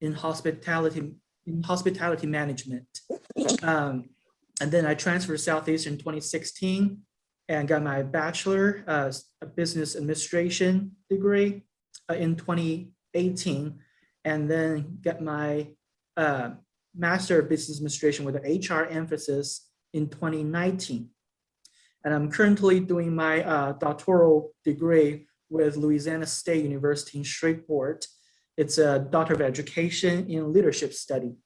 in hospitality management. And then I transferred to Southeastern in 2016 and got my bachelor business administration degree in 2018, and then got my master of business administration with an HR emphasis in 2019. And I'm currently doing my doctoral degree with Louisiana State University in Shreveport. It's a Doctor of Education in Leadership Study.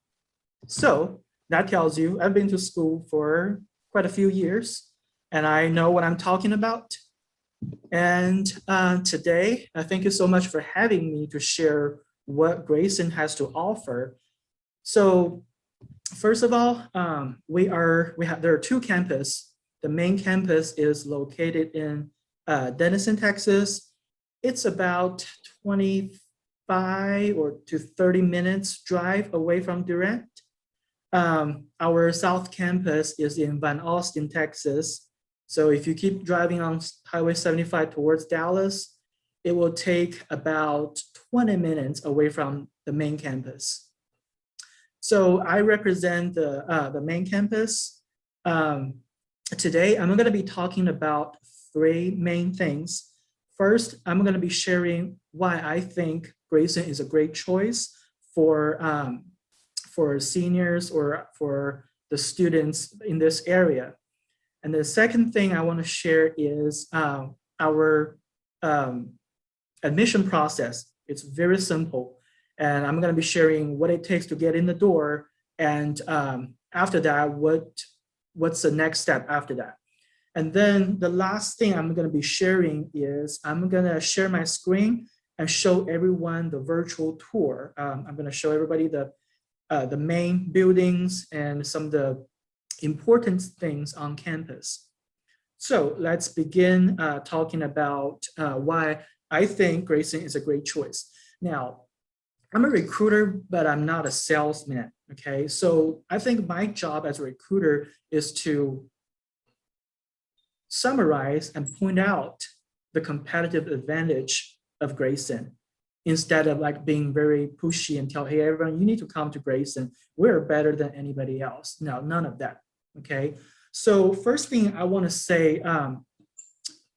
So that tells you I've been to school for quite a few years and I know what I'm talking about. And today, thank you so much for having me to share what Grayson has to offer. So first of all, there are two campuses. The main campus is located in Denison, Texas. It's about 25 or to 30 minutes drive away from Durant. Our South Campus is in Van Austin, Texas. So if you keep driving on Highway 75 towards Dallas, it will take about 20 minutes away from the main campus. So I represent the main campus. Today, I'm going to be talking about three main things. First, I'm going to be sharing why I think Grayson is a great choice for seniors or for the students in this area. And the second thing I want to share is our admission process. It's very simple. And I'm going to be sharing what it takes to get in the door. And after that, what's the next step after that? And then the last thing I'm going to be sharing is I'm going to share my screen and show everyone the virtual tour. I'm going to show everybody the main buildings and some of the important things on campus. So let's begin talking about why I think Grayson is a great choice. Now, I'm a recruiter, but I'm not a salesman, okay? So I think my job as a recruiter is to summarize and point out the competitive advantage of Grayson instead of like being very pushy and tell, hey, everyone, you need to come to Grayson. We're better than anybody else. No, none of that, okay? So first thing I wanna say,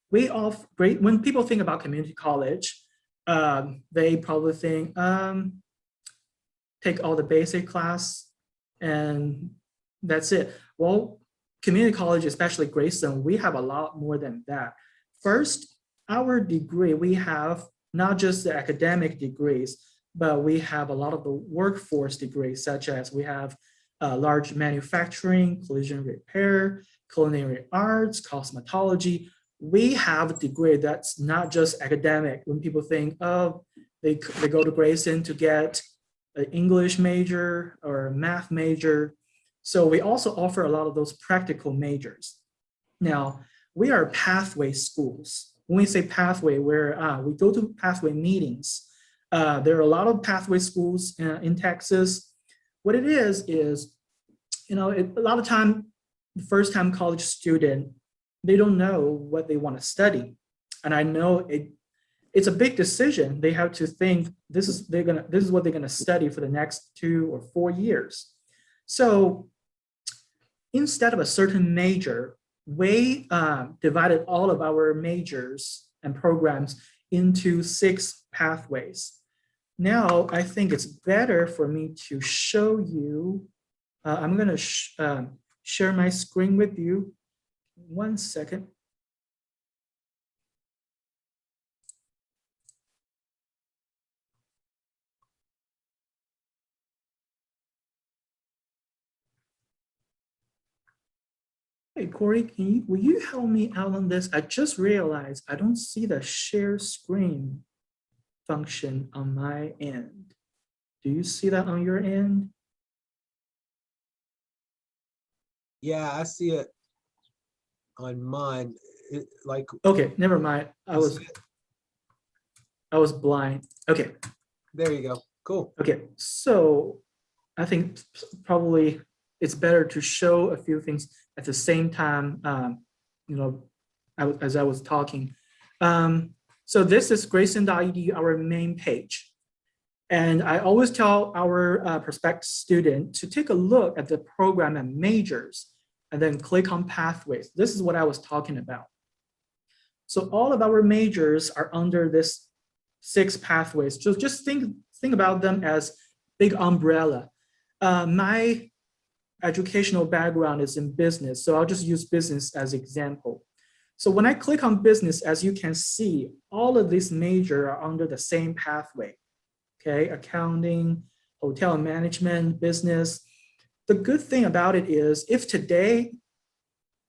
when people think about community college, they probably think, take all the basic class and that's it. Well, community college, especially Grayson, we have a lot more than that. First, our degree, we have not just the academic degrees, but we have a lot of the workforce degrees, such as we have large manufacturing, collision repair, culinary arts, cosmetology. We have a degree that's not just academic. When people think, oh, they go to Grayson to get an English major or a math major. So we also offer a lot of those practical majors. Now, we are pathway schools. When we say pathway, we go to pathway meetings. There are a lot of pathway schools in Texas. What it is, a lot of time, the first-time college student, they don't know what they want to study. And I know it's a big decision. They have to think this is what they're gonna study for the next 2 or 4 years. So instead of a certain major, we divided all of our majors and programs into 6 pathways. Now, I think it's better for me to show you. I'm gonna share my screen with you. 1 second. Hey, Corey, will you help me out on this? I just realized I don't see the share screen function on my end. Do you see that on your end? Yeah, I see it on mine. Okay, never mind. I was blind. Okay. There you go. Cool. Okay, so I think probably it's better to show a few things at the same time, as I was talking. So this is Grayson.edu, our main page. And I always tell our prospective student to take a look at the program and majors and then click on pathways. This is what I was talking about. So all of our majors are under this 6 pathways. So just think about them as big umbrella. My educational background is in business, so I'll just use business as example. So when I click on business, as you can see, all of these major are under the same pathway. Okay, accounting, hotel management, business. The good thing about it is if today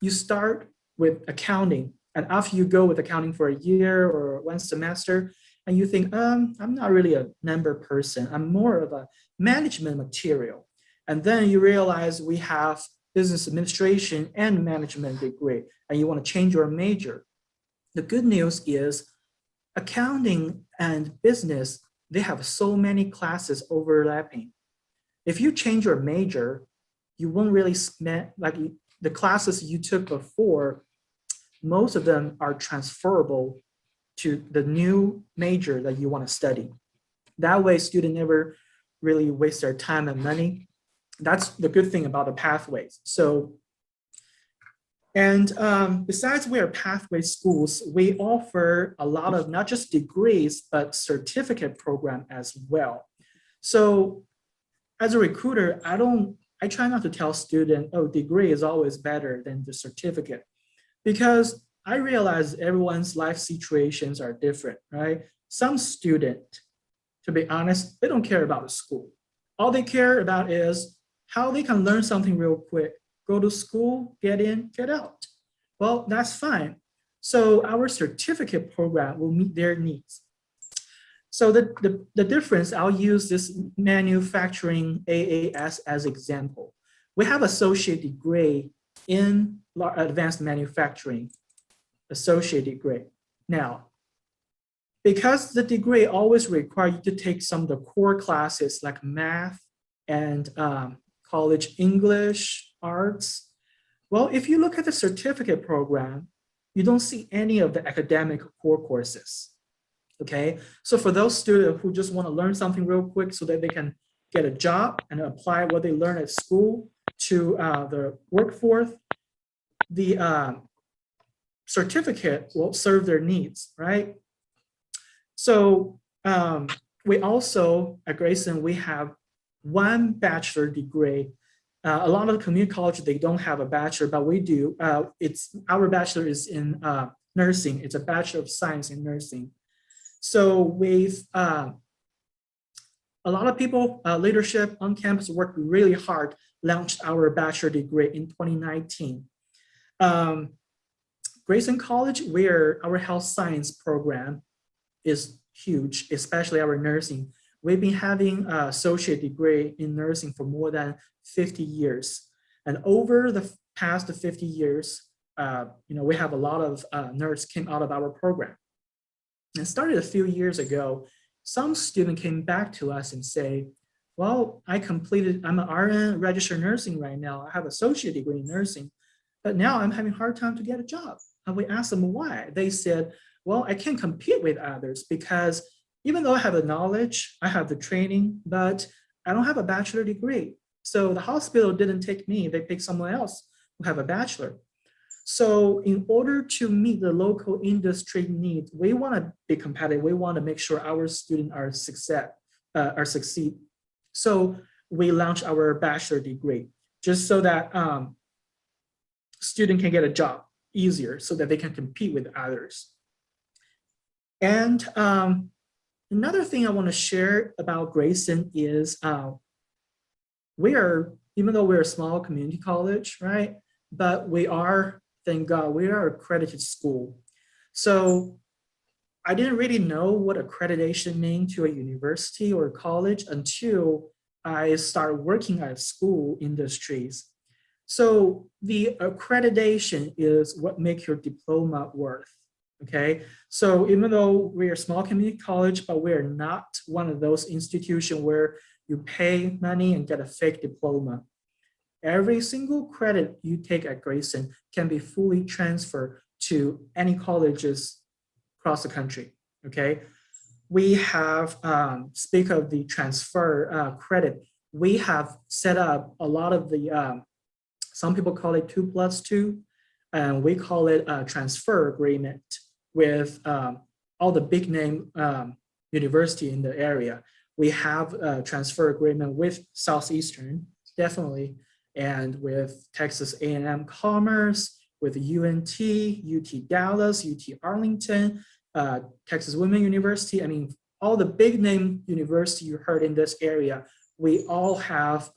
you start with accounting and after you go with accounting for a year or 1 semester and you think, I'm not really a number person, I'm more of a management material. And then you realize we have business administration and management degree and you want to change your major. The good news is accounting and business, they have so many classes overlapping. If you change your major, you won't really spend, like the classes you took before, most of them are transferable to the new major that you want to study. That way, students never really waste their time and money. That's the good thing about the pathways. So, and besides we are pathway schools, we offer a lot of not just degrees, but certificate program as well. So as a recruiter, I try not to tell students, oh, degree is always better than the certificate, because I realize everyone's life situations are different, right? Some student, to be honest, they don't care about the school. All they care about is how they can learn something real quick, go to school, get in, get out. Well, that's fine. So our certificate program will meet their needs. So the difference, I'll use this manufacturing AAS as example. We have associate degree in advanced manufacturing, associate degree. Now, because the degree always require you to take some of the core classes like math and college English, arts. Well, if you look at the certificate program, you don't see any of the academic core courses. Okay, so for those students who just want to learn something real quick so that they can get a job and apply what they learn at school to the workforce, the certificate will serve their needs, right? So we also, at Grayson, we have 1 bachelor degree. A lot of the community colleges, they don't have a bachelor, but we do. Our bachelor is in nursing. It's a Bachelor of Science in Nursing. So with a lot of people, leadership on campus worked really hard, launched our bachelor degree in 2019. Grayson College, where our health science program is huge, especially our nursing. We've been having an associate degree in nursing for more than 50 years. And over the past 50 years, we have a lot of nurses came out of our program. And started a few years ago, some student came back to us and say, well, I'm an RN registered nursing right now. I have associate degree in nursing, but now I'm having a hard time to get a job. And we asked them why. They said, well, I can't compete with others because even though I have the knowledge, I have the training, but I don't have a bachelor degree. So the hospital didn't take me, they picked someone else who have a bachelor. So in order to meet the local industry needs, we want to be competitive. We want to make sure our students are succeed. So we launched our bachelor degree just so that student can get a job easier so that they can compete with others. And another thing I want to share about Grayson is even though we're a small community college, right? But we are, thank God, we are an accredited school. So I didn't really know what accreditation meant to a university or college until I started working at school industries. So the accreditation is what makes your diploma worth. Okay, so even though we're a small community college, but we're not one of those institutions where you pay money and get a fake diploma. Every single credit you take at Grayson can be fully transferred to any colleges across the country, okay? we have, speak of the transfer credit, we have set up a lot of the, some people call it 2+2, and we call it a transfer agreement with all the big name university in the area. We have a transfer agreement with Southeastern, definitely, and with Texas A&M Commerce, with UNT, UT Dallas, UT Arlington, Texas Women University. I mean, all the big name university you heard in this area, we all have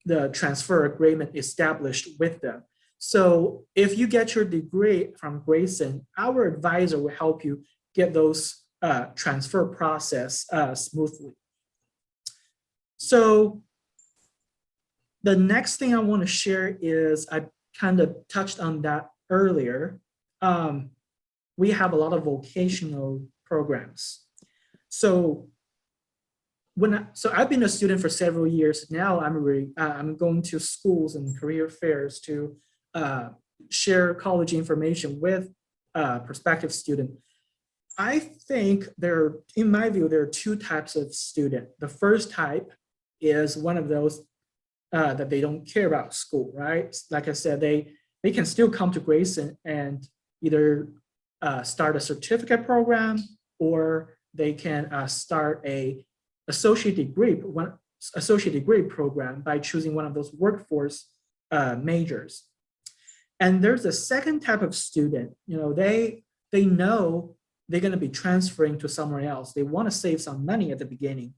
the transfer agreement established with them. So if you get your degree from Grayson, our advisor will help you get those transfer process smoothly. So the next thing I want to share is, I kind of touched on that earlier. We have a lot of vocational programs. So I've been a student for several years now. I'm going to schools and career fairs to share college information with prospective students. I think in my view, there are two types of student. The first type is one of those that they don't care about school, right? Like I said, they can still come to Grayson and either start a certificate program, or they can start a associate degree program by choosing one of those workforce majors. And there's a second type of student, they know they're going to be transferring to somewhere else. They want to save some money at the beginning.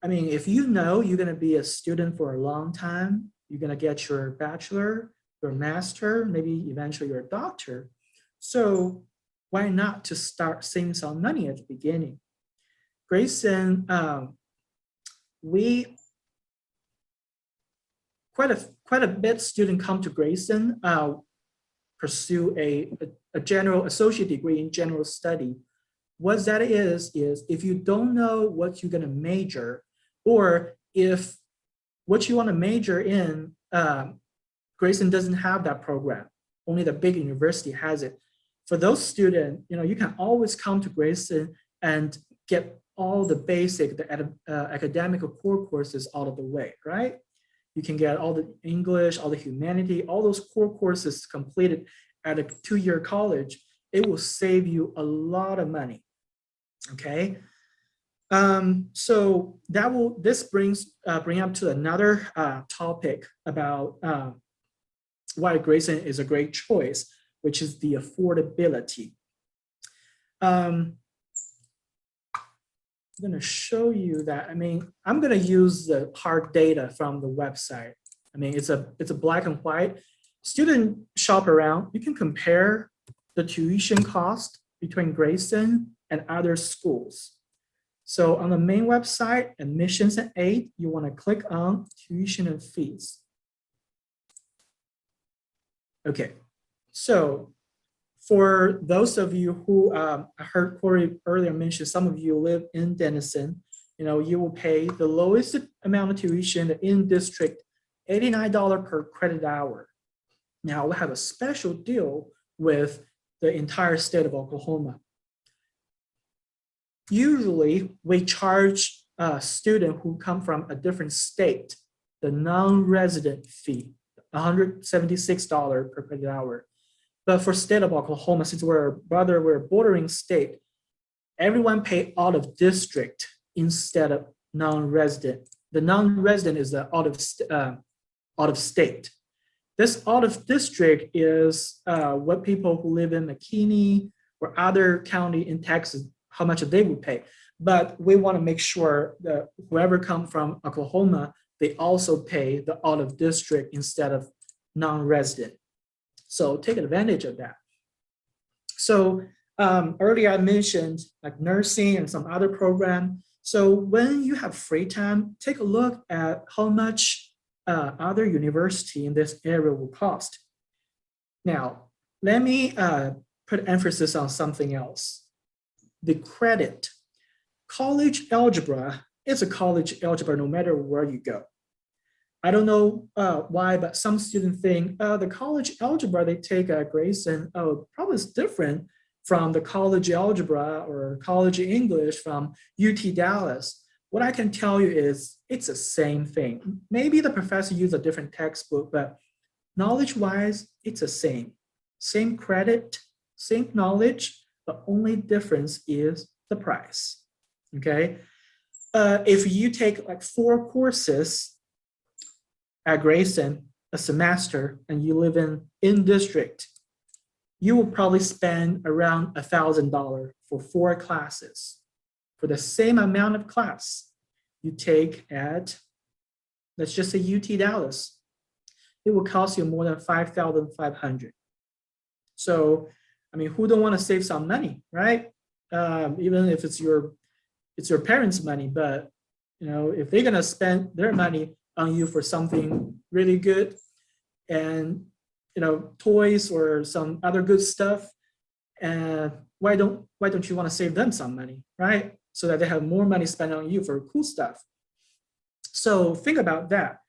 I mean, if you know you're going to be a student for a long time, you're going to get your bachelor, your master, maybe eventually your doctor. So why not to start saving some money at the beginning? Grayson, we quite a bit student come to Grayson, pursue a general associate degree in general study. What that is if you don't know what you're going to major, or if what you want to major in, Grayson doesn't have that program. Only the big university has it. For those students, you can always come to Grayson and get all the basic, the academic core courses out of the way, right? You can get all the English, all the humanity, all those core courses completed at a 2-year college. It will save you a lot of money, okay? So this bring up to another topic about why Grayson is a great choice, which is the affordability. I'm going to show you that. I mean, I'm going to use the hard data from the website. I mean, it's a black and white. Student shop around. You can compare the tuition cost between Grayson and other schools. So on the main website, admissions and aid, you want to click on tuition and fees. Okay, so for those of you who I heard Corey earlier mention, some of you live in Denison, you will pay the lowest amount of tuition in district, $89 per credit hour. Now we have a special deal with the entire state of Oklahoma. Usually we charge a student who come from a different state the non-resident fee, $176 per credit hour. But for state of Oklahoma, since we're a bordering state, everyone pay out of district instead of non-resident. The non-resident is the out of state. This out of district is what people who live in McKinney or other county in Texas, how much they would pay. But we want to make sure that whoever come from Oklahoma, they also pay the out of district instead of non-resident. So take advantage of that. So earlier I mentioned like nursing and some other program. So when you have free time, take a look at how much other university in this area will cost. Now, let me put emphasis on something else. The credit. College algebra is a college algebra no matter where you go. I don't know why, but some students think the college algebra they take at Grayson, probably is different from the college algebra or college English from UT Dallas, what I can tell you is it's the same thing. Maybe the professor used a different textbook, but knowledge-wise, it's the same. Same credit, same knowledge, the only difference is the price, okay? If you take like 4 courses at Grayson a semester and you live in district, you will probably spend around $1,000 for 4 classes. For the same amount of class you take at, let's just say UT Dallas, it will cost you more than $5,500. So, I mean, who don't want to save some money, right? Even if it's your parents' money, but if they're gonna spend their money on you for something really good, and toys or some other good stuff, and why don't you want to save them some money, right? So that they have more money spent on you for cool stuff. So think about that.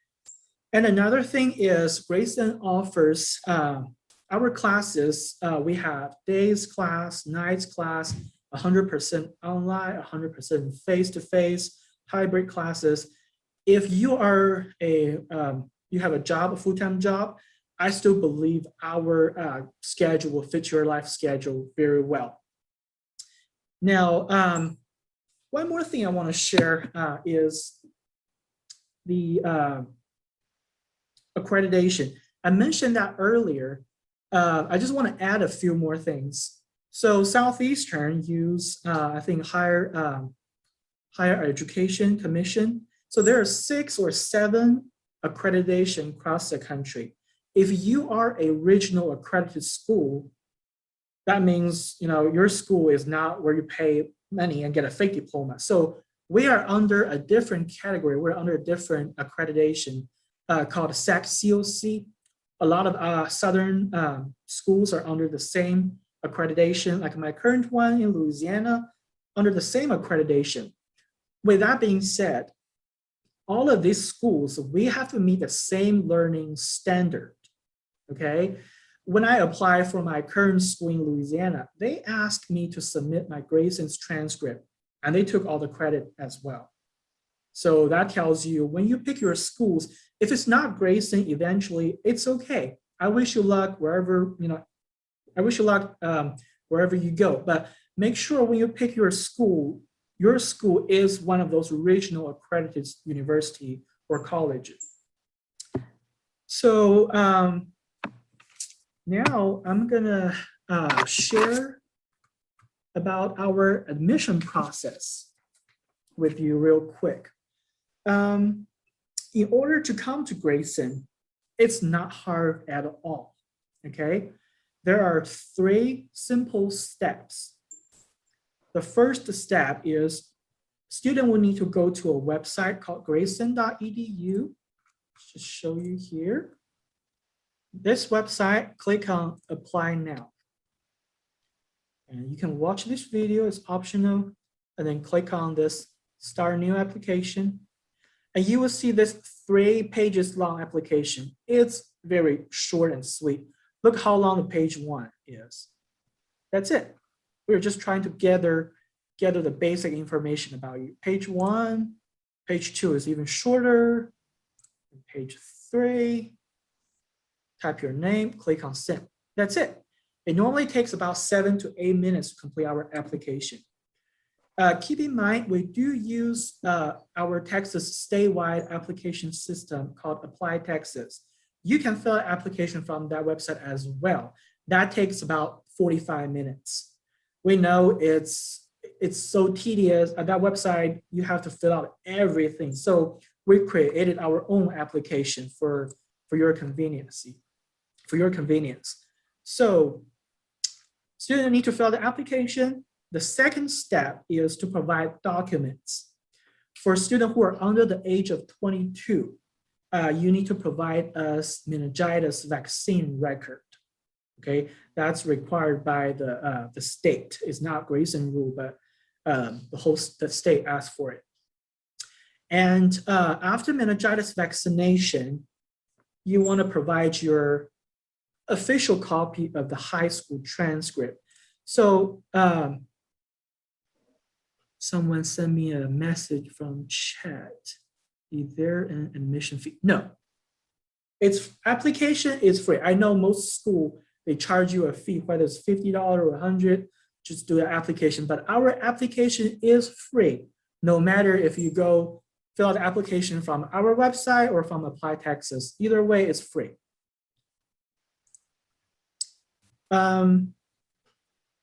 And another thing is Grayson offers our classes. We have days class, nights class, 100% online, 100% face-to-face, hybrid classes. If you are you have a job, a full-time job, I still believe our schedule will fit your life schedule very well. Now, one more thing I want to share is the accreditation. I mentioned that earlier. I just want to add a few more things. So Southeastern use, I think, higher education commission. So there are 6 or 7 accreditation across the country. If you are a regional accredited school, that means your school is not where you pay money and get a fake diploma. So we are under a different category. We're under a different accreditation called SAC-COC. A lot of southern schools are under the same accreditation, like my current one in Louisiana, under the same accreditation. With that being said, all of these schools, we have to meet the same learning standard, okay? When I apply for my current school in Louisiana, they asked me to submit my Grayson's transcript, and they took all the credit as well. So that tells you when you pick your schools, if it's not Grayson, eventually it's okay. I wish you luck wherever, wherever you go, but make sure when you pick your school is one of those regional accredited university or colleges. So now I'm gonna share about our admission process with you real quick. In order to come to Grayson, it's not hard at all, okay? There are 3 simple steps. The first step is student will need to go to a website called grayson.edu. Just show you here. This website, click on apply now. And you can watch this video, it's optional, and then click on this start new application. And you will see this 3 pages long application. It's very short and sweet. Look how long the page 1 is. That's it. We're just trying to gather the basic information about you. Page 1, page 2 is even shorter. Page 3, type your name, click on send. That's it. It normally takes about 7 to 8 minutes to complete our application. Keep in mind, we do use our Texas statewide application system called Apply Texas. You can fill an application from that website as well. That takes about 45 minutes. We know it's so tedious. At that website, you have to fill out everything. So we created our own application for your convenience. So students need to fill the application. The second step is to provide documents. For students who are under the age of 22, you need to provide us meningitis vaccine record. Okay, that's required by the state. It's not Grayson rule, but the state asked for it. And after meningitis vaccination, you want to provide your official copy of the high school transcript. So someone sent me a message from chat. Is there an admission fee? No. Its application is free. I know most school, they charge you a fee, whether it's $50 or $100, just do the application. But our application is free, no matter if you go fill out the application from our website or from Apply Texas. Either way, it's free.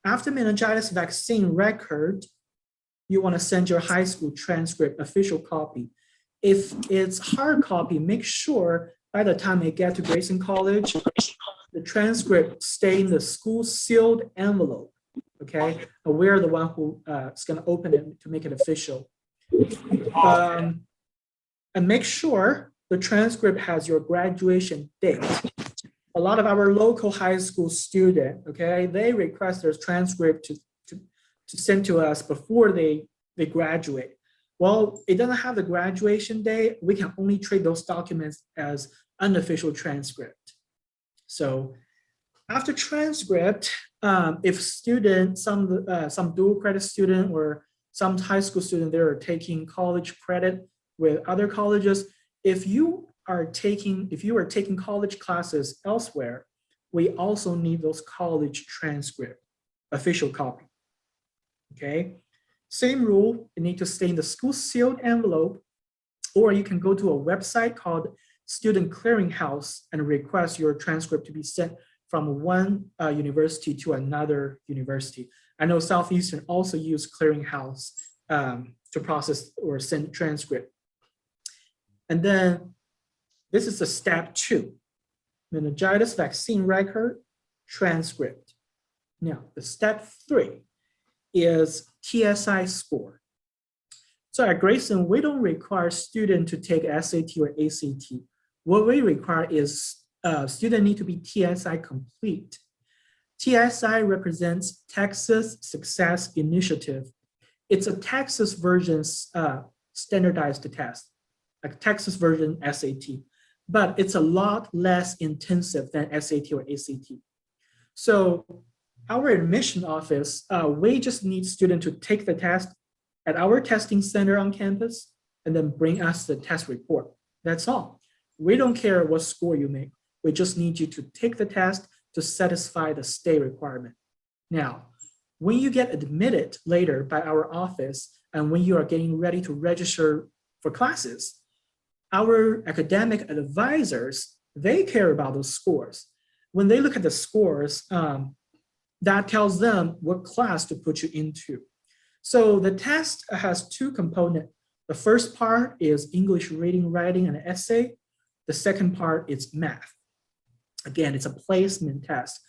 After meningitis vaccine record, you want to send your high school transcript official copy. If it's hard copy, make sure by the time they get to Grayson College, the transcript stay in the school sealed envelope, okay? And we're the one who is gonna open it to make it official. And make sure the transcript has your graduation date. A lot of our local high school student, okay, they request their transcript to send to us before they graduate. Well, it doesn't have the graduation day. We can only treat those documents as unofficial transcript. So after transcript, if student, some dual credit student or some high school student, they are taking college credit with other colleges. If you are taking college classes elsewhere, we also need those college transcript, official copy, okay? Same rule, you need to stay in the school sealed envelope, or you can go to a website called Student Clearinghouse and request your transcript to be sent from one university to another university. I know Southeastern also use Clearinghouse to process or send transcript. And then this is the step 2, meningitis vaccine record, transcript. Now, the step 3 is TSI score. So at Grayson, we don't require student to take SAT or ACT. What we require is student need to be TSI complete. TSI represents Texas Success Initiative. It's a Texas version standardized test, like Texas version SAT, but it's a lot less intensive than SAT or ACT. So our admission office, we just need students to take the test at our testing center on campus and then bring us the test report. That's all. We don't care what score you make. We just need you to take the test to satisfy the state requirement. Now, when you get admitted later by our office and when you are getting ready to register for classes, our academic advisors, they care about those scores. When they look at the scores, that tells them what class to put you into. So the test has 2 components. The first part is English reading, writing, and essay. The second part is math. Again, it's a placement test.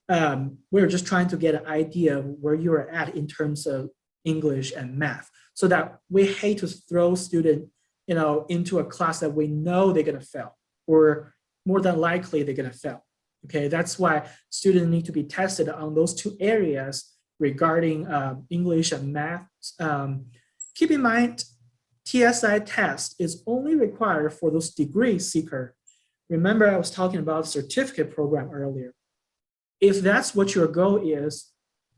We're just trying to get an idea of where you're at in terms of English and math, so that we hate to throw students, into a class that we know they're gonna fail, or more than likely they're gonna fail. Okay, that's why students need to be tested on those 2 areas regarding English and math. Keep in mind, TSI test is only required for those degree seeker. Remember, I was talking about certificate program earlier. If that's what your goal is,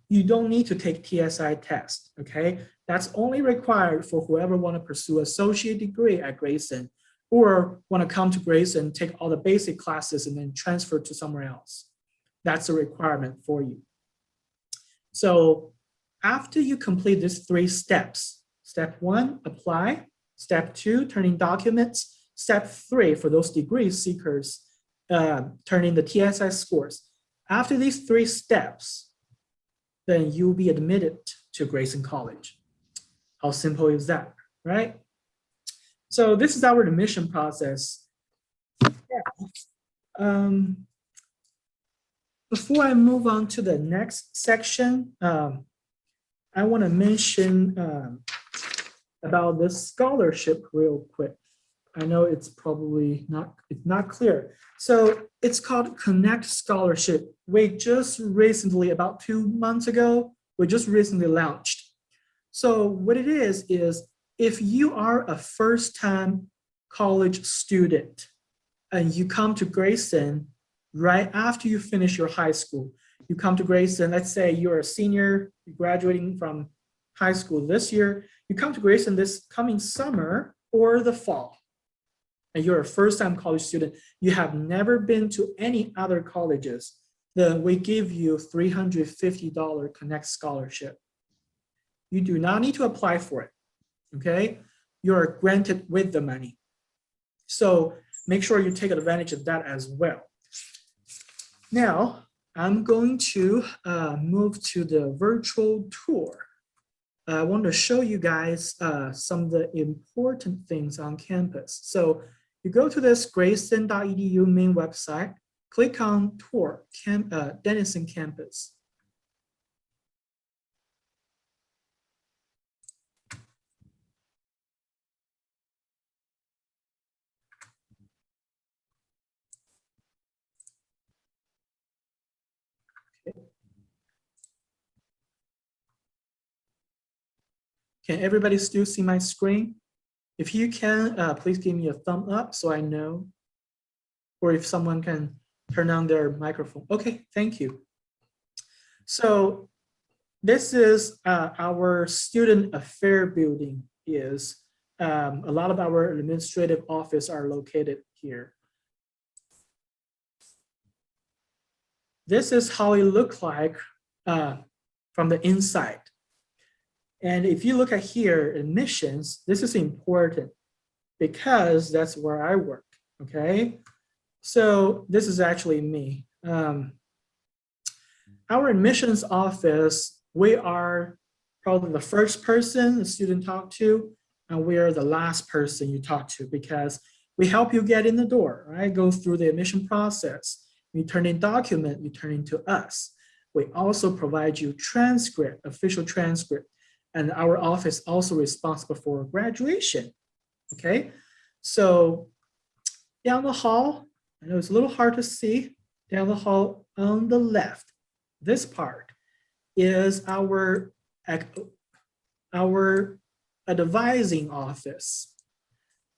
you don't need to take TSI test, okay? That's only required for whoever want to pursue associate degree at Grayson, or want to come to Grayson, take all the basic classes and then transfer to somewhere else. That's a requirement for you. So after you complete these 3 steps, step 1, apply. Step 2, turning documents. Step 3, for those degree seekers, turning the TSI scores. After these 3 steps, then you'll be admitted to Grayson College. How simple is that, right? So this is our admission process. Yeah. Before I move on to the next section, I want to mention about this scholarship real quick. I know it's probably not clear. So it's called Connect Scholarship. We just recently, about 2 months ago, we just recently launched. So what it is if you are a first-time college student and you come to Grayson right after you finish your high school, You come to Grayson, let's say you're a senior, you're graduating from high school this year, you come to Grayson this coming summer or the fall, and you're a first-time college student, you have never been to any other colleges, then we give you $350 Connect scholarship. You do not need to apply for it, okay? You're granted with the money. So make sure you take advantage of that as well. Now, I'm going to move to the virtual tour. I want to show you guys some of the important things on campus. So you go to this grayson.edu main website, click on tour, Denison campus. Can everybody still see my screen? If you can, please give me a thumb up so I know, or if someone can turn on their microphone. Okay, thank you. So this is our student affair building is. A lot of our administrative office are located here. This is how it looks like from the inside. And if you look at here, admissions, this is important because that's where I work, okay? So this is actually me. Our admissions office, we are probably the first person the student talk to, and we are the last person you talk to because we help you get in the door, right? Go through the admission process. You turn in document, you turn into us. We also provide you transcript, official transcript, and our office also responsible for graduation, okay? So down the hall, I know it's a little hard to see, down the hall on the left, this part is our advising office.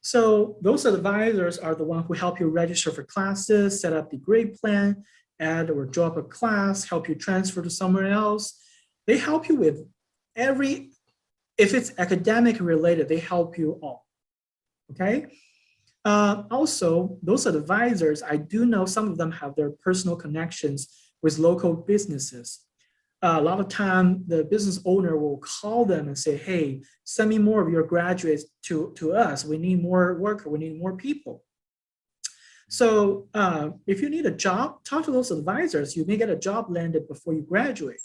So those advisors are the ones who help you register for classes, set up the grade plan, add or drop a class, help you transfer to somewhere else. They help you with if it's academic related, they help you all, okay? Also, those advisors, I do know some of them have their personal connections with local businesses. A lot of time, the business owner will call them and say, hey, send me more of your graduates to us. We need more work, we need more people. So if you need a job, talk to those advisors. You may get a job landed before you graduate.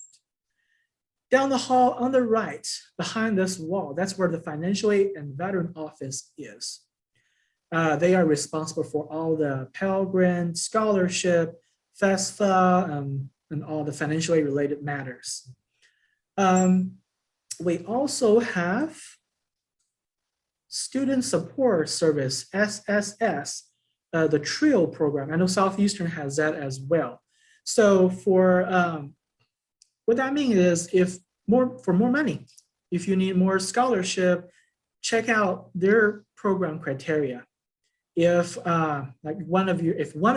Down the hall on the right, behind this wall, that's where the financial aid and veteran office is. They are responsible for all the Pell Grant, scholarship, FAFSA, and all the financial aid related matters. We also have Student Support Service, SSS, the TRIO program. I know Southeastern has that as well. So for what that means is for more money, if you need more scholarship, check out their program criteria. If one of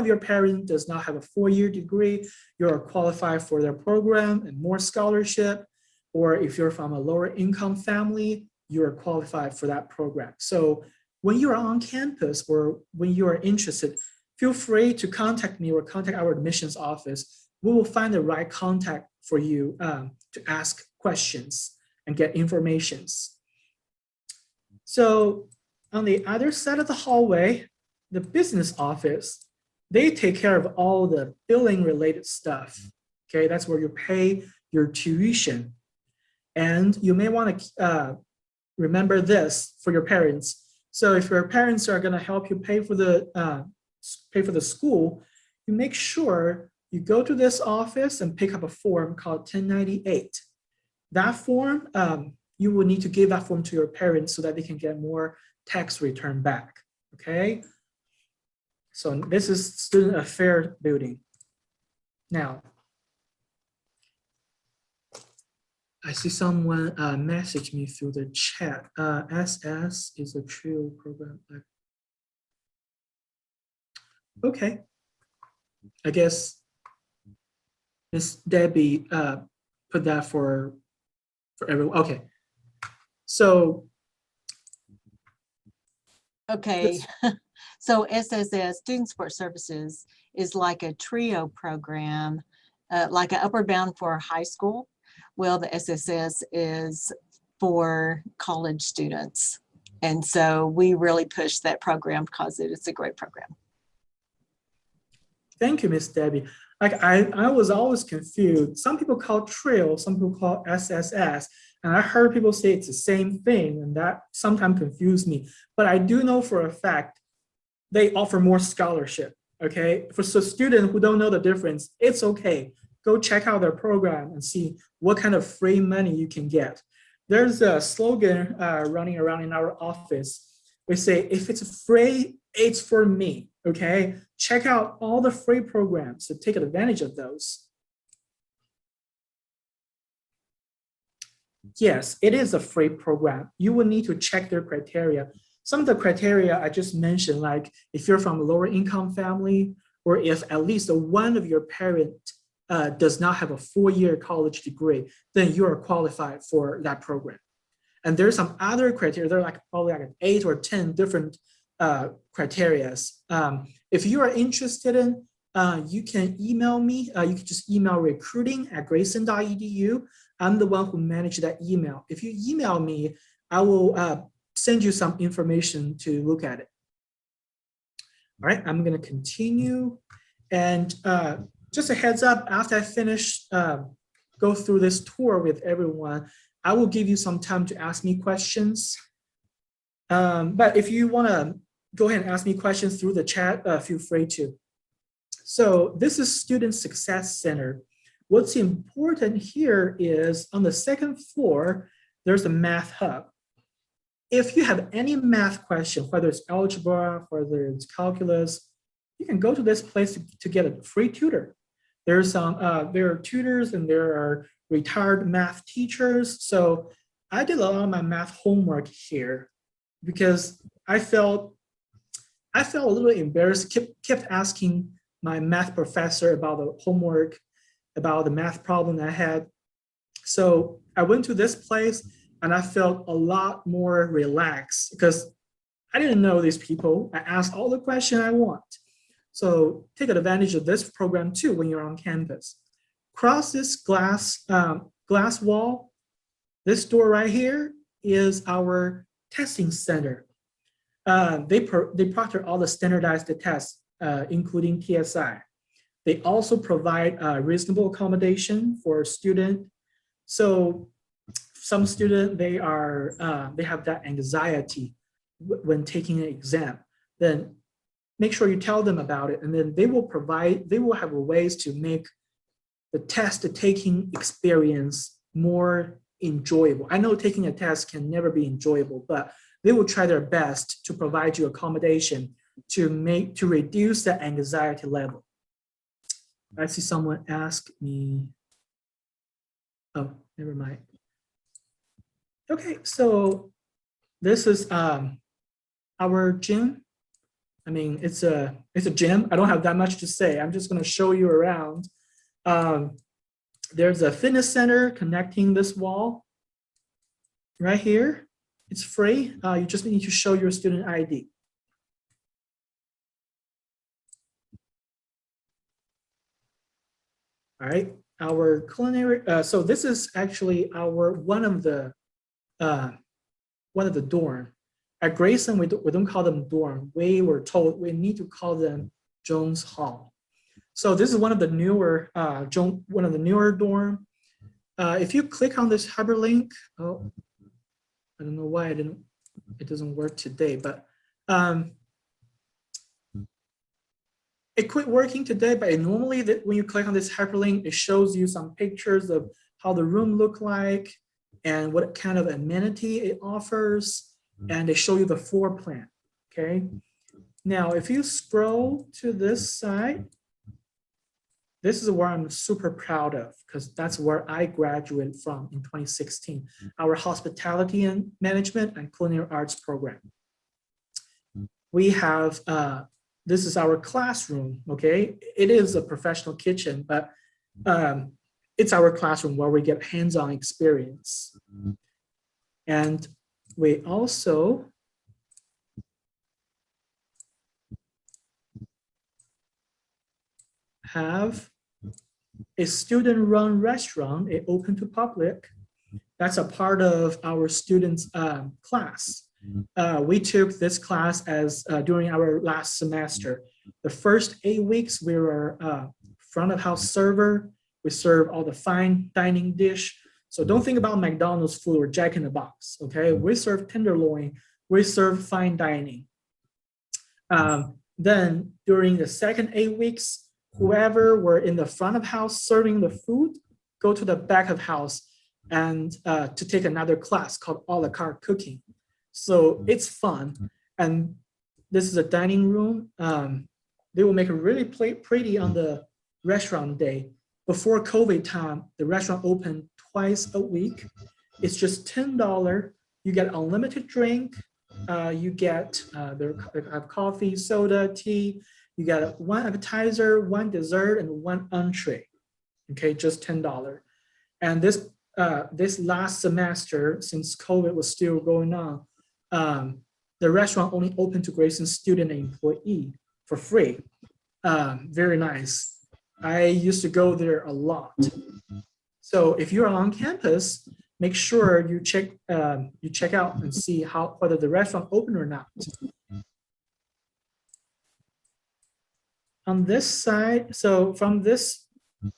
your parents does not have a 4-year degree, you're qualified for their program and more scholarship. Or if you're from a lower income family, you're qualified for that program. So when you're on campus or when you are interested, feel free to contact me or contact our admissions office. We will find the right contact for you to ask questions and get informations. So on the other side of the hallway, the business office, they take care of all the billing related stuff. Okay, that's where you pay your tuition. And you may want to remember this for your parents. So if your parents are going to help you pay for the school, you make sure you go to this office and pick up a form called 1098. That form, you will need to give that form to your parents so that they can get more tax return back, okay? So this is student affair building. Now, I see someone message me through the chat. SS is a TRIO program. Okay, I guess Miss Debbie put that for everyone. Okay. So Okay, so SSS, Student Support Services, is like a trio program, like an upward bound for high school. Well, the SSS is for college students. And so we really push that program because it's a great program. thank you, Miss Debbie. Like I was always confused. Some people call Trail, some people call SSS, and I heard people say it's the same thing, and that sometimes confused me. But I do know for a fact they offer more scholarship. Okay, for students who don't know the difference, it's okay. Go check out their program and see what kind of free money you can get. There's a slogan running around in our office. We say, if it's free, it's for me. Okay, check out all the free programs to take advantage of those. Yes, it is a free program. You will need to check their criteria. Some of the criteria I just mentioned, like if you're from a lower income family, or if at least one of your parents does not have a 4-year college degree, then you are qualified for that program. And there's some other criteria. There are like probably like 8 or 10 different criteria. If you are interested in, you can email me. You can just email recruiting@grayson.edu. I'm the one who managed that email. If you email me, I will send you some information to look at it. All right, I'm going to continue. And just a heads up, after I finish go through this tour with everyone, I will give you some time to ask me questions. But if you want to go ahead and ask me questions through the chat, feel free to. So this is Student Success Center. What's important here is on the second floor, there's a math hub. If you have any math question, whether it's algebra, whether it's calculus, you can go to this place to get a free tutor. There's there are tutors and there are retired math teachers. So I did a lot of my math homework here because I felt a little embarrassed, kept asking my math professor about the homework, about the math problem I had. So I went to this place and I felt a lot more relaxed because I didn't know these people. I asked all the questions I want. So take advantage of this program too when you're on campus. Across this glass wall, this door right here is our testing center. They proctor all the standardized tests, including TSI. They also provide reasonable accommodation for student. So some student, they have that anxiety when taking an exam. Then make sure you tell them about it, and then they will have ways to make the test taking experience more enjoyable. I know taking a test can never be enjoyable, but they will try their best to provide you accommodation to reduce the anxiety level. I see someone ask me, oh, never mind. Okay, so this is our gym. I mean, it's a gym. I don't have that much to say. I'm just going to show you around. There's a fitness center connecting this wall right here. It's free. You just need to show your student ID. All right, our culinary. So this is actually our one of the dorm. At Grayson, we don't call them dorm. We were told we need to call them Jones Hall. So this is one of the newer dorm. If you click on this hyperlink, oh, I don't know why it doesn't work today, but it quit working today. But normally, when you click on this hyperlink, it shows you some pictures of how the room look like and what kind of amenity it offers, and they show you the floor plan. Okay. Now, if you scroll to this side, this is where I'm super proud of because that's where I graduated from in 2016, our hospitality and management and culinary arts program. We have, this is our classroom, okay? It is a professional kitchen, but it's our classroom where we get hands-on experience. And we also have a student-run restaurant, open to public. That's a part of our students' class. We took this class as during our last semester. The first 8 weeks, we were front of house server. We serve all the fine dining dish. So don't think about McDonald's food or Jack in the Box, okay? We serve tenderloin, we serve fine dining. Then during the second 8 weeks, whoever were in the front of house serving the food, go to the back of house and to take another class called a la carte cooking. So it's fun. And this is a dining room. They will make it really pretty on the restaurant day. Before COVID time, the restaurant opened twice a week. It's just $10. You get unlimited drink. You get they have coffee, soda, tea. You get one appetizer, one dessert, and one entree. Okay, just $10. And this last semester, since COVID was still going on, the restaurant only opened to Grayson student and employee for free. Very nice. I used to go there a lot. So if you're on campus, make sure you check out and see whether the restaurant open or not. On this side, so from this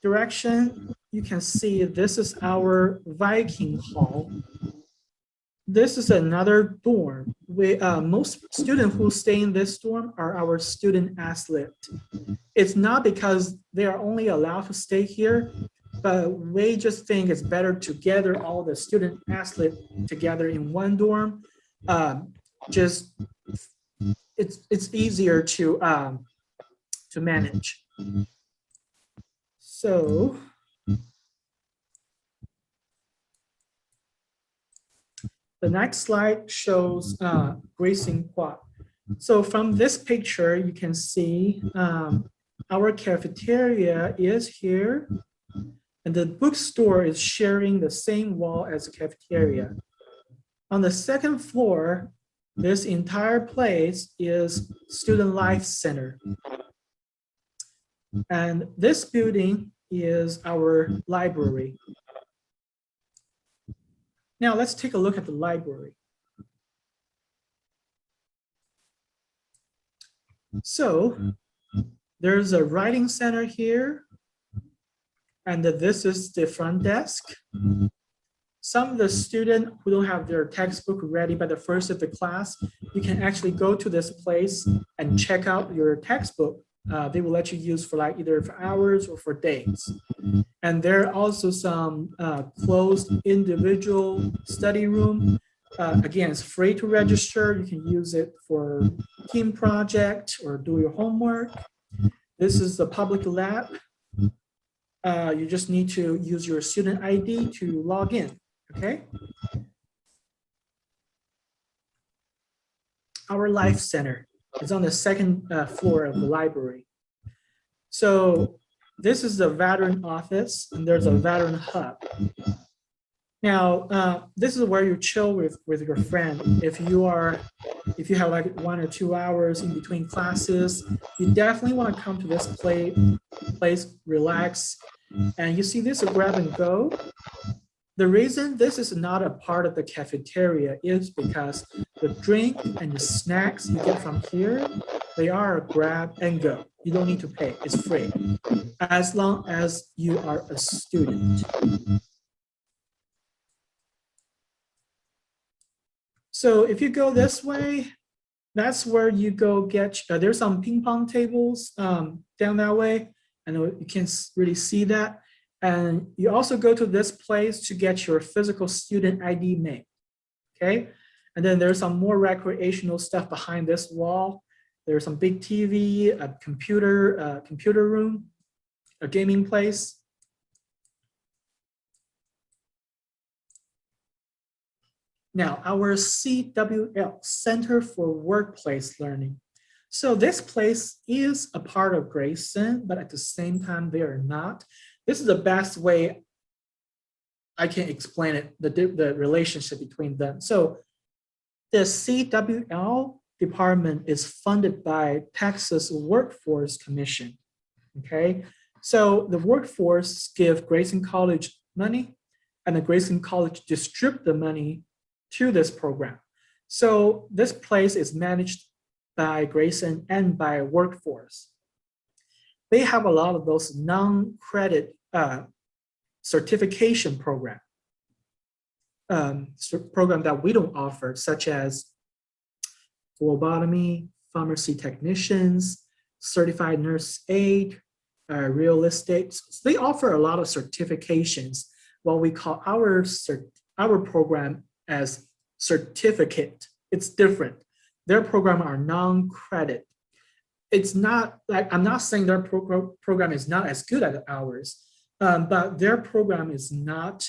direction, you can see this is our Viking Hall. This is another dorm. Most students who stay in this dorm are our student athlete. It's not because they are only allowed to stay here, but we just think it's better to gather all the student athlete together in one dorm. It's easier to manage. So the next slide shows Grayson Quad. So from this picture, you can see our cafeteria is here, and the bookstore is sharing the same wall as the cafeteria. On the second floor, this entire place is Student Life Center. And this building is our library. Now let's take a look at the library. So there's a writing center here, and this is the front desk. Some of the students who don't have their textbook ready by the first of the class, you can actually go to this place and check out your textbook. They will let you use for like either for hours or for days. And there are also some closed individual study room. Again, it's free to register. You can use it for team project or do your homework. This is the public lab. You just need to use your student ID to log in, okay? Our Life Center is on the second floor of the library. So this is the veteran office, and there's a veteran hub. Now, this is where you chill with your friend. If you have like 1 or 2 hours in between classes, you definitely want to come to this place, relax. And you see this grab and go. The reason this is not a part of the cafeteria is because the drink and the snacks you get from here, they are a grab and go. You don't need to pay, it's free, as long as you are a student. So if you go this way, that's where you go get, there's some ping pong tables down that way. I know you can't really see that. And you also go to this place to get your physical student ID made, okay? And then there's some more recreational stuff behind this wall. There's some big TV, a computer room, a gaming place. Now, our CWL Center for Workplace Learning. So this place is a part of Grayson, but at the same time, they are not. This is the best way I can explain it, the relationship between them. So the CWL department is funded by Texas Workforce Commission. Okay, so the workforce give Grayson College money, and the Grayson College distribute the money to this program. So this place is managed by Grayson and by workforce. They have a lot of those non-credit certification program that we don't offer, such as phlebotomy, pharmacy technicians, certified nurse aide, real estate. So they offer a lot of certifications. What we call our program as certificate. It's different. Their program are non-credit. It's not like, I'm not saying their program is not as good as ours, but their program is not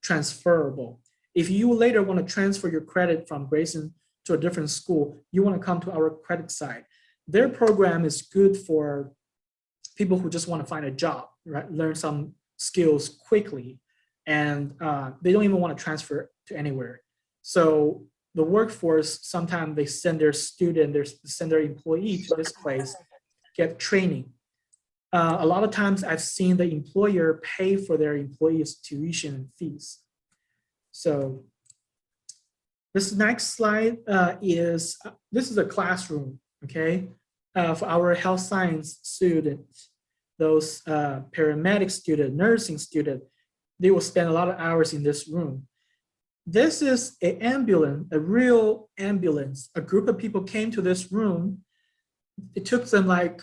transferable. If you later want to transfer your credit from Grayson to a different school, you want to come to our credit side. Their program is good for people who just want to find a job, right? Learn some skills quickly, and they don't even want to transfer to anywhere. So the workforce, sometimes they send their send their employee to this place, get training. A lot of times I've seen the employer pay for their employees' tuition fees. So this next slide this is a classroom, okay, for our health science students, those paramedic student, nursing student, they will spend a lot of hours in this room. This is an ambulance, a real ambulance. A group of people came to this room. It took them like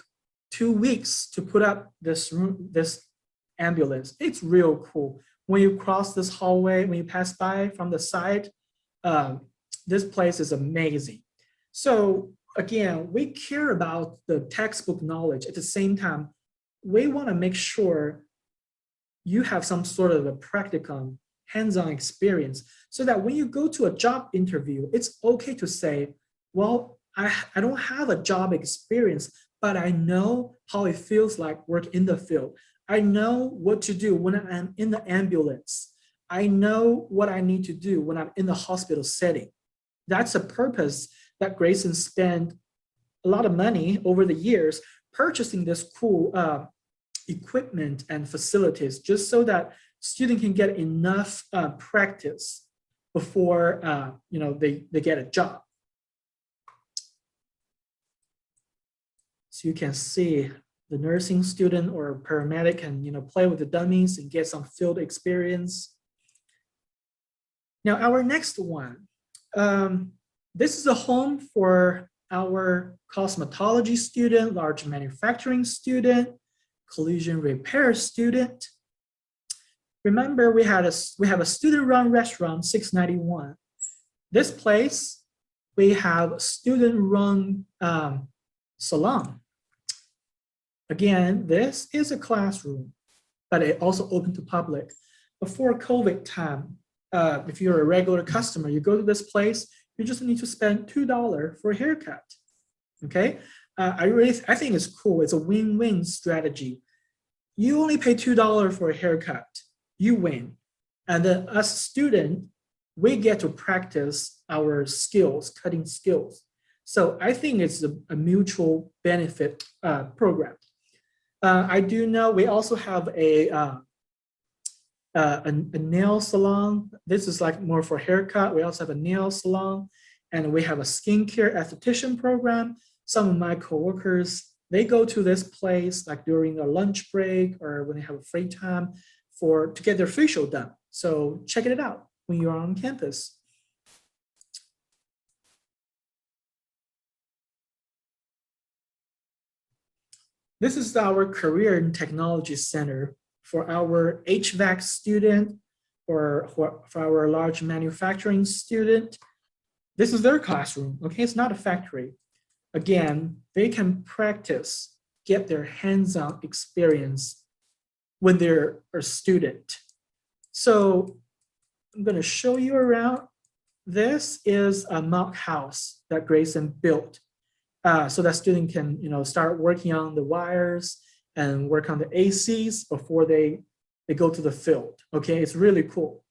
2 weeks to put up this ambulance. It's real cool. When you cross this hallway, when you pass by from the side, this place is amazing. So again, we care about the textbook knowledge. At the same time, we want to make sure you have some sort of a practicum, hands-on experience, so that when you go to a job interview, it's okay to say, well, I don't have a job experience, but I know how it feels like work in the field. I know what to do when I'm in the ambulance. I know what I need to do when I'm in the hospital setting. That's a purpose that Grayson spent a lot of money over the years purchasing this cool equipment and facilities, just so that student can get enough practice before they get a job. So you can see the nursing student or paramedic can play with the dummies and get some field experience. Now our next one, this is a home for our cosmetology student, large manufacturing student, collision repair student. Remember, we have a student-run restaurant, 691. This place, we have student-run salon. Again, this is a classroom, but it also open to public. Before COVID time, if you're a regular customer, you go to this place, you just need to spend $2 for a haircut. Okay, I think it's cool. It's a win-win strategy. You only pay $2 for a haircut, you win, and then as a student, we get to practice our skills, cutting skills. So I think it's a mutual benefit program. I do know we also have a nail salon. This is like more for haircut. We also have a nail salon, and we have a skincare esthetician program. Some of my coworkers, they go to this place like during a lunch break or when they have a free time to get their facial done. So check it out when you're on campus. This is our Career and Technology Center for our HVAC student or for our large manufacturing student. This is their classroom, okay? It's not a factory. Again, they can practice, get their hands-on experience when they're a student. So I'm gonna show you around. This is a mock house that Grayson built so that student can start working on the wires and work on the ACs before they go to the field. Okay, it's really cool.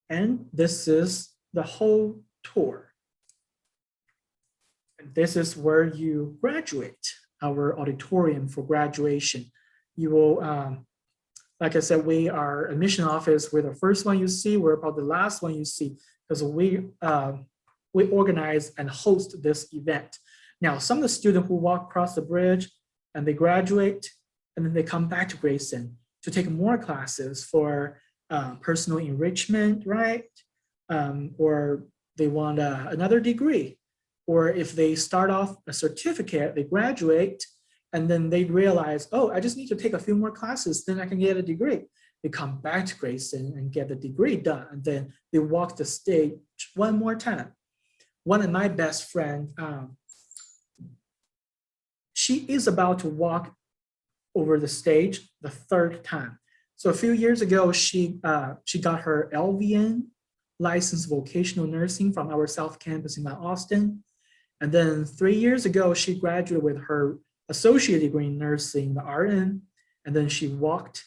And this is the whole tour. And this is where you graduate, our auditorium for graduation. You will, like I said, we are admission office. We're the first one you see. We're about the last one you see because we organize and host this event. Now, some of the students who walk across the bridge and they graduate, and then they come back to Grayson to take more classes for personal enrichment, right? Or they want another degree. Or if they start off a certificate, they graduate, and then they realize, oh, I just need to take a few more classes, then I can get a degree. They come back to Grayson and get the degree done, and then they walk the stage one more time. One of my best friends, she is about to walk over the stage the third time. So a few years ago, she got her LVN, licensed vocational nursing, from our South Campus in Mount Austin. And then 3 years ago, she graduated with her associate degree in nursing, the RN, and then she walked.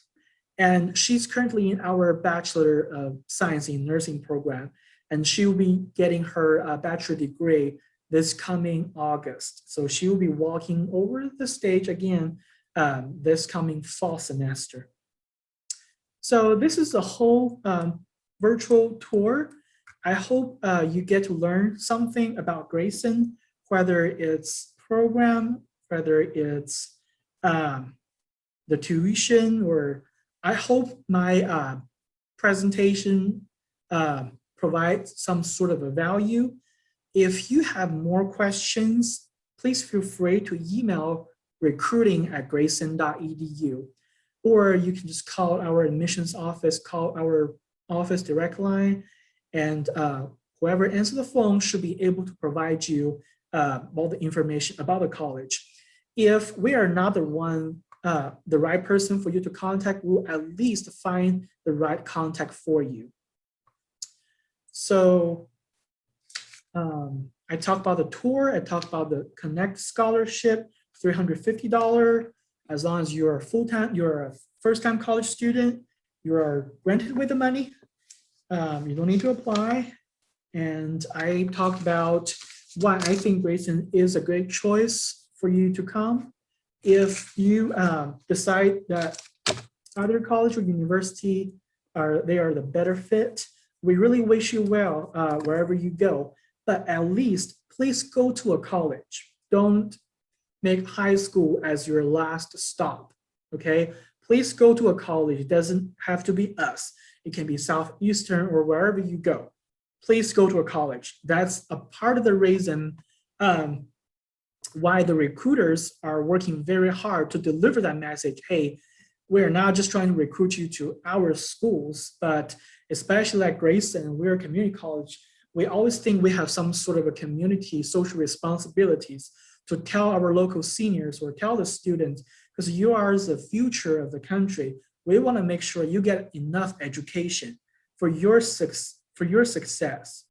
And she's currently in our Bachelor of Science in Nursing program, and she will be getting her bachelor degree this coming August. So she will be walking over the stage again this coming fall semester. So this is the whole virtual tour. I hope you get to learn something about Grayson, whether it's program, whether it's the tuition, or I hope my presentation provides some sort of a value. If you have more questions, please feel free to email recruiting@grayson.edu, or you can just call our admissions office, call our office direct line, and whoever answers the phone should be able to provide you all the information about the college. If we are not the right person for you to contact, we'll at least find the right contact for you. So I talked about the tour, I talked about the Connect scholarship, $350. As long as you're you're a first-time college student, you are granted with the money. You don't need to apply. And I talked about why I think Grayson is a great choice for you to come. If you decide that other college or university are the better fit, we really wish you well wherever you go. But at least please go to a college. Don't make high school as your last stop, okay? Please go to a college. It doesn't have to be us. It can be Southeastern or wherever you go. Please go to a college. That's a part of the reason why the recruiters are working very hard to deliver that message. Hey, we're not just trying to recruit you to our schools, but especially at Grayson, we're a community college. We always think we have some sort of a community social responsibilities to tell our local seniors or tell the students, because you are the future of the country. We want to make sure you get enough education for your success.